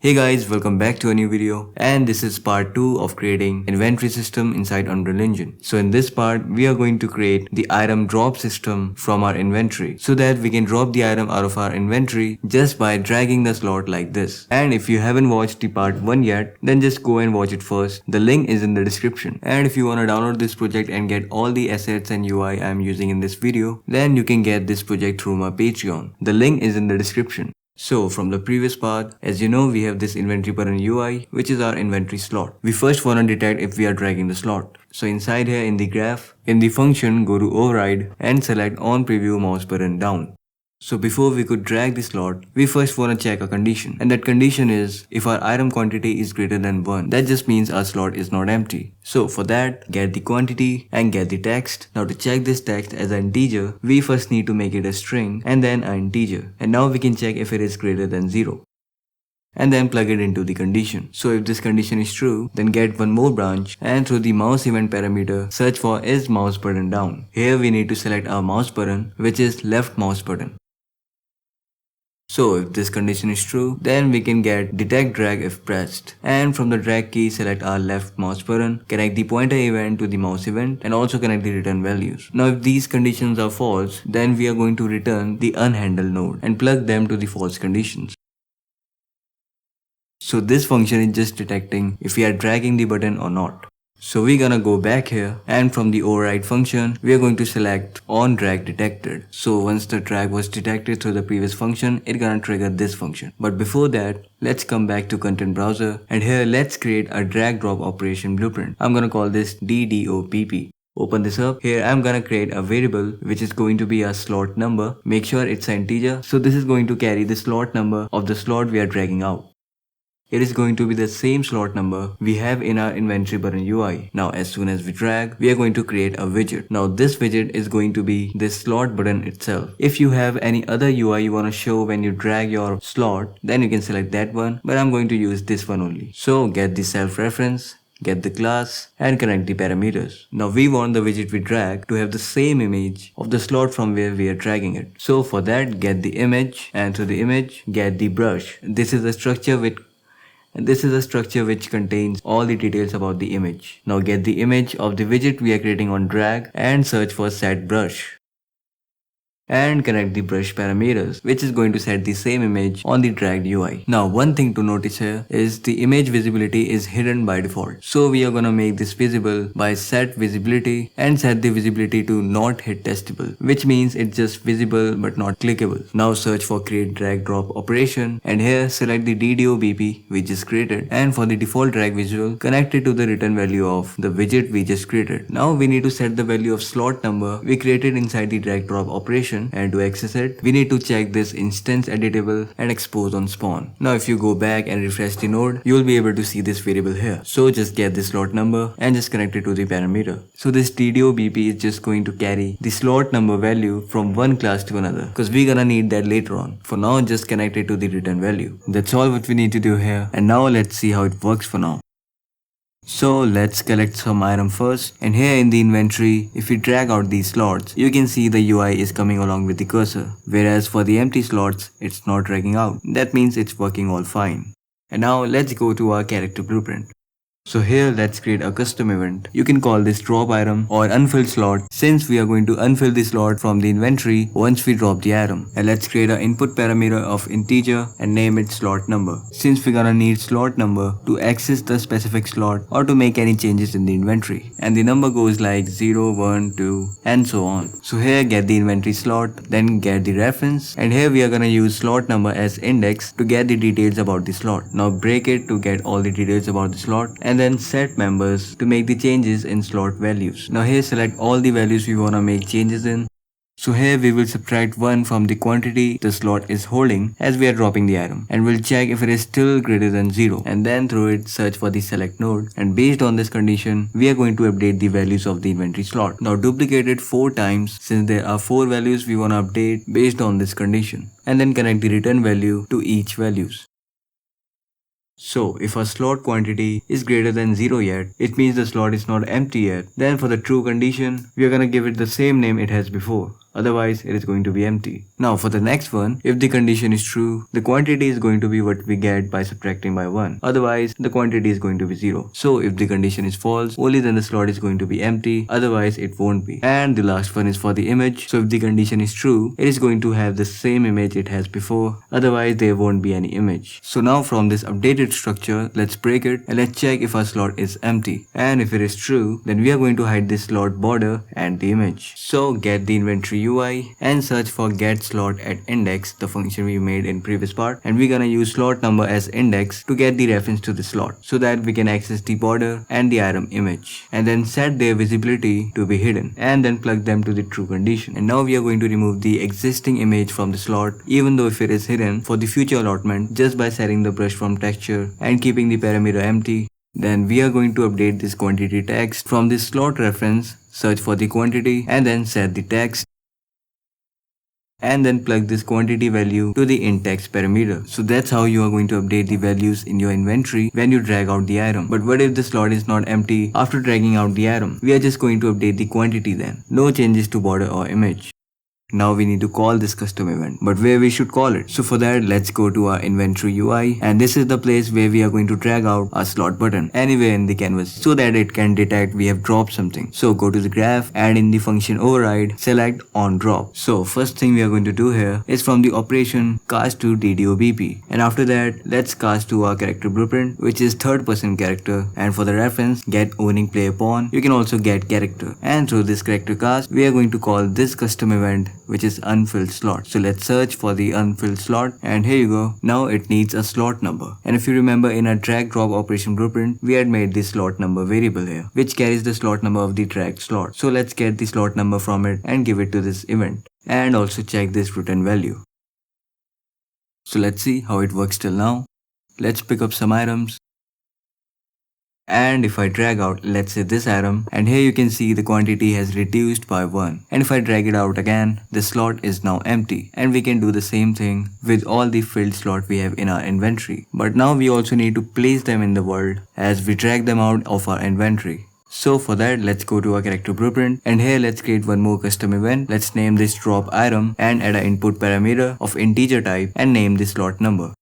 Hey guys, welcome back to a new video, and this is part 2 of creating inventory system inside Unreal Engine. So in this part, we are going to create the item drop system from our inventory so that we can drop the item out of our inventory just by dragging the slot like this. And if you haven't watched the part 1 yet, then just go and watch it first. The link is in the description. And if you want to download this project and get all the assets and UI I am using in this video, then you can get this project through my Patreon. The link is in the description. So from the previous part, as you know, we have this inventory button UI, which is our inventory slot. We first want to detect if we are dragging the slot. So inside here in the graph, in the function, go to override and select on preview mouse button down. So before we could drag the slot, we first want to check a condition, and that condition is if our item quantity is greater than 1. That just means our slot is not empty. So for that, get the quantity and get the text. Now to check this text as an integer, we first need to make it a string and then an integer. And now we can check if it is greater than 0. And then plug it into the condition. So if this condition is true, then get one more branch and through the mouse event parameter, search for is mouse button down. Here we need to select our mouse button, which is left mouse button. So if this condition is true, then we can get detect drag if pressed. And from the drag key, select our left mouse button, connect the pointer event to the mouse event, and also connect the return values. Now if these conditions are false, then we are going to return the unhandled node and plug them to the false conditions. So this function is just detecting if we are dragging the button or not. So we're gonna go back here, and from the override function, we are going to select on drag detected. So once the drag was detected through the previous function, it's gonna trigger this function. But before that, let's come back to content browser, and here let's create a drag drop operation blueprint. I'm gonna call this DDOPP. Open this up. Here I'm gonna create a variable which is going to be a slot number. Make sure it's an integer. So this is going to carry the slot number of the slot we are dragging out. It is going to be the same slot number we have in our inventory button UI. Now as soon as we drag, we are going to create a widget. Now this widget is going to be this slot button itself. If you have any other UI you want to show when you drag your slot, then you can select that one, but I'm going to use this one only. So get the self reference, get the class, and connect the parameters. Now we want the widget we drag to have the same image of the slot from where we are dragging it. So for that, get the image, and through the image, get the brush. This is a structure which contains all the details about the image. Now get the image of the widget we are creating on drag and search for set brush. And connect the brush parameters, which is going to set the same image on the dragged UI. Now one thing to notice here is the image visibility is hidden by default. So we are gonna make this visible by set visibility and set the visibility to not hit testable, which means it's just visible but not clickable. Now search for create drag drop operation, and here select the DDOBP we just created, and for the default drag visual, connect it to the return value of the widget we just created. Now we need to set the value of slot number we created inside the drag drop operation. And to access it, we need to check this instance editable and expose on spawn. Now if you go back and refresh the node, you will be able to see this variable here. So just get the slot number and just connect it to the parameter. So this DDOBP is just going to carry the slot number value from one class to another, because we're gonna need that later on. For now, just connect it to the return value. That's all what we need to do here. And now let's see how it works for now. So let's collect some item first, and here in the inventory, if we drag out these slots, you can see the UI is coming along with the cursor, whereas for the empty slots, it's not dragging out. That means it's working all fine. And now let's go to our character blueprint. So here let's create a custom event. You can call this drop item or unfilled slot, since we are going to unfill the slot from the inventory once we drop the item. And let's create an input parameter of integer and name it slot number, since we're gonna need slot number to access the specific slot or to make any changes in the inventory. And the number goes like 0, 1, 2 and so on. So here get the inventory slot, then get the reference, and here we are gonna use slot number as index to get the details about the slot. Now break it to get all the details about the slot, and then set members to make the changes in slot values. Now here select all the values we want to make changes in. So here we will subtract 1 from the quantity the slot is holding as we are dropping the item, and we'll check if it is still greater than 0, and then through it search for the select node, and based on this condition we are going to update the values of the inventory slot. Now duplicate it 4 times, since there are 4 values we want to update based on this condition, and then connect the return value to each values. So if our slot quantity is greater than 0 yet, it means the slot is not empty yet. Then for the true condition, we are gonna give it the same name it has before, otherwise it is going to be empty. Now for the next one, if the condition is true, the quantity is going to be what we get by subtracting by 1, otherwise the quantity is going to be 0. So if the condition is false, only then the slot is going to be empty, otherwise it won't be. And the last one is for the image. So if the condition is true, it is going to have the same image it has before, otherwise there won't be any image. So now from this updated structure, let's break it and let's check if our slot is empty. And if it is true, then we are going to hide this slot border and the image. So get the inventory UI and search for get slot at index, the function we made in previous part, and we're gonna use slot number as index to get the reference to the slot so that we can access the border and the item image, and then set their visibility to be hidden and then plug them to the true condition. And now we are going to remove the existing image from the slot even though if it is hidden for the future allotment just by setting the brush from texture and keeping the parameter empty. Then we are going to update this quantity text from this slot reference, search for the quantity and then set the text, and then plug this quantity value to the int text parameter. So that's how you are going to update the values in your inventory when you drag out the item. But what if the slot is not empty after dragging out the item? We are just going to update the quantity then. No changes to border or image. Now we need to call this custom event, but where we should call it? So for that, let's go to our inventory UI, and this is the place where we are going to drag out our slot button anywhere in the canvas so that it can detect we have dropped something. So go to the graph and in the function override, select on drop. So first thing we are going to do here is from the operation cast to DDOBP, and after that let's cast to our character blueprint, which is third person character, and for the reference get owning player pawn. You can also get character, and through this character cast we are going to call this custom event, which is unfilled slot. So let's search for the unfilled slot, and here you go. Now it needs a slot number, and if you remember in our drag drop operation blueprint, we had made this slot number variable here, which carries the slot number of the dragged slot. So let's get the slot number from it and give it to this event, and also check this return value. So let's see how it works till now. Let's pick up some items. And if I drag out, let's say this item, and here you can see the quantity has reduced by 1. And if I drag it out again, the slot is now empty, and we can do the same thing with all the filled slot we have in our inventory. But now we also need to place them in the world as we drag them out of our inventory. So for that, let's go to our character blueprint, and here let's create one more custom event. Let's name this drop item and add an input parameter of integer type and name the slot number.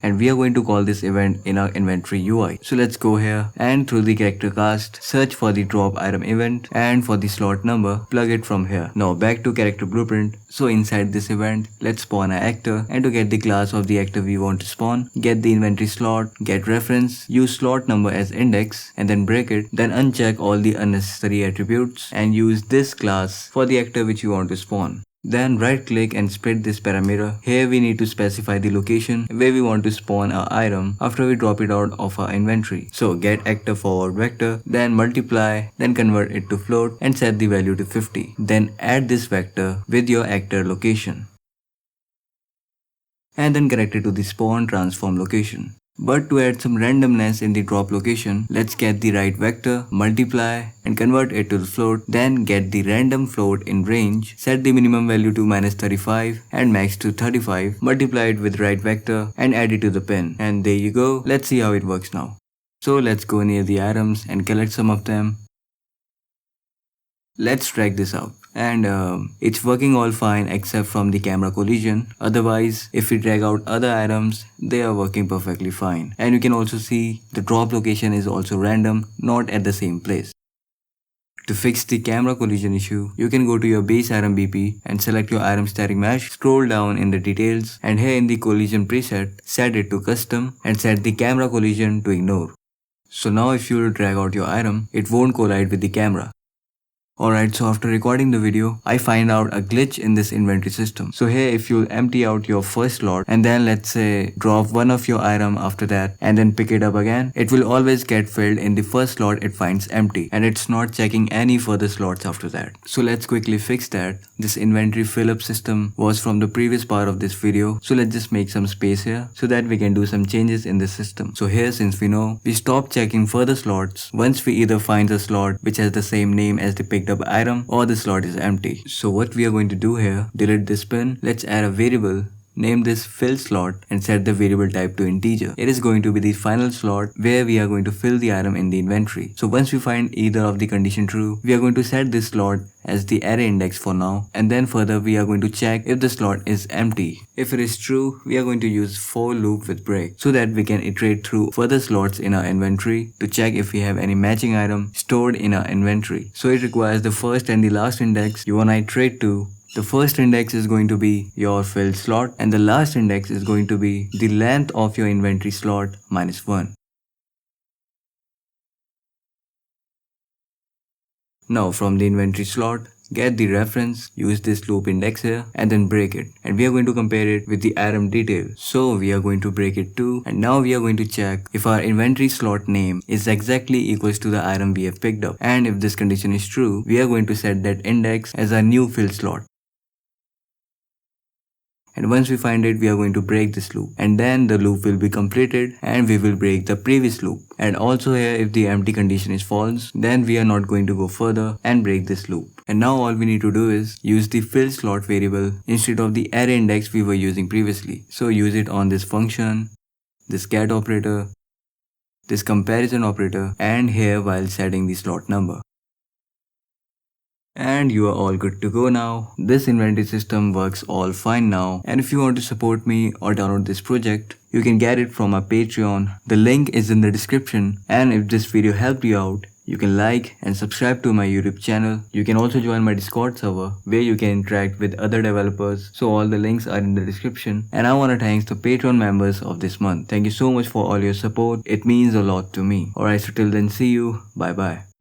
And we are going to call this event in our inventory UI. So let's go here and through the character cast, search for the drop item event, and for the slot number, plug it from here. Now back to character blueprint. So inside this event, let's spawn an actor, and to get the class of the actor we want to spawn, get the inventory slot, get reference, use slot number as index, and then break it, then uncheck all the unnecessary attributes and use this class for the actor which you want to spawn. Then right click and split this parameter. Here we need to specify the location where we want to spawn our item after we drop it out of our inventory. So get actor forward vector, then multiply, then convert it to float and set the value to 50. Then add this vector with your actor location, and then connect it to the spawn transform location. But to add some randomness in the drop location, let's get the right vector, multiply and convert it to the float, then get the random float in range, set the minimum value to -35 and max to 35, multiply it with right vector and add it to the pin. And there you go. Let's see how it works now. So let's go near the items and collect some of them. Let's drag this out, and it's working all fine except from the camera collision. Otherwise, if we drag out other items, they are working perfectly fine. And you can also see the drop location is also random, not at the same place. To fix the camera collision issue, you can go to your base item BP and select your item static mesh, scroll down in the details, and here in the collision preset, set it to custom and set the camera collision to ignore. So now if you will drag out your item, it won't collide with the camera. Alright, so after recording the video, I find out a glitch in this inventory system. So here if you'll empty out your first slot and then let's say drop one of your item after that and then pick it up again, it will always get filled in the first slot it finds empty and it's not checking any further slots after that. So let's quickly fix that. This inventory fill up system was from the previous part of this video. So let's just make some space here so that we can do some changes in the system. So here since we know, we stop checking further slots once we either find a slot which has the same name as the picked up item or the slot is empty. So what we are going to do here, delete this pin. Let's add a variable name this fill slot and set the variable type to integer. It is going to be the final slot where we are going to fill the item in the inventory. So once we find either of the condition true, we are going to set this slot as the array index for now, and then further we are going to check if the slot is empty. If it is true, we are going to use for loop with break so that we can iterate through further slots in our inventory to check if we have any matching item stored in our inventory. So it requires the first and the last index you wanna iterate to. The first index is going to be your filled slot and the last index is going to be the length of your inventory slot minus 1. Now from the inventory slot, get the reference, use this loop index here and then break it. And we are going to compare it with the item detail. So we are going to break it too. And now we are going to check if our inventory slot name is exactly equals to the item we have picked up. And if this condition is true, we are going to set that index as our new fill slot. And once we find it, we are going to break this loop. And then the loop will be completed and we will break the previous loop. And also here, if the empty condition is false, then we are not going to go further and break this loop. And now all we need to do is use the fill slot variable instead of the array index we were using previously. So use it on this function, this get operator, this comparison operator, and here while setting the slot number. And you are all good to go now. This inventory system works all fine now. And if you want to support me or download this project, you can get it from my Patreon. The link is in the description. And if this video helped you out, you can like and subscribe to my YouTube channel. You can also join my Discord server where you can interact with other developers. So all the links are in the description. And I want to thank the Patreon members of this month. Thank you so much for all your support. It means a lot to me. Alright, so till then, see you. Bye bye.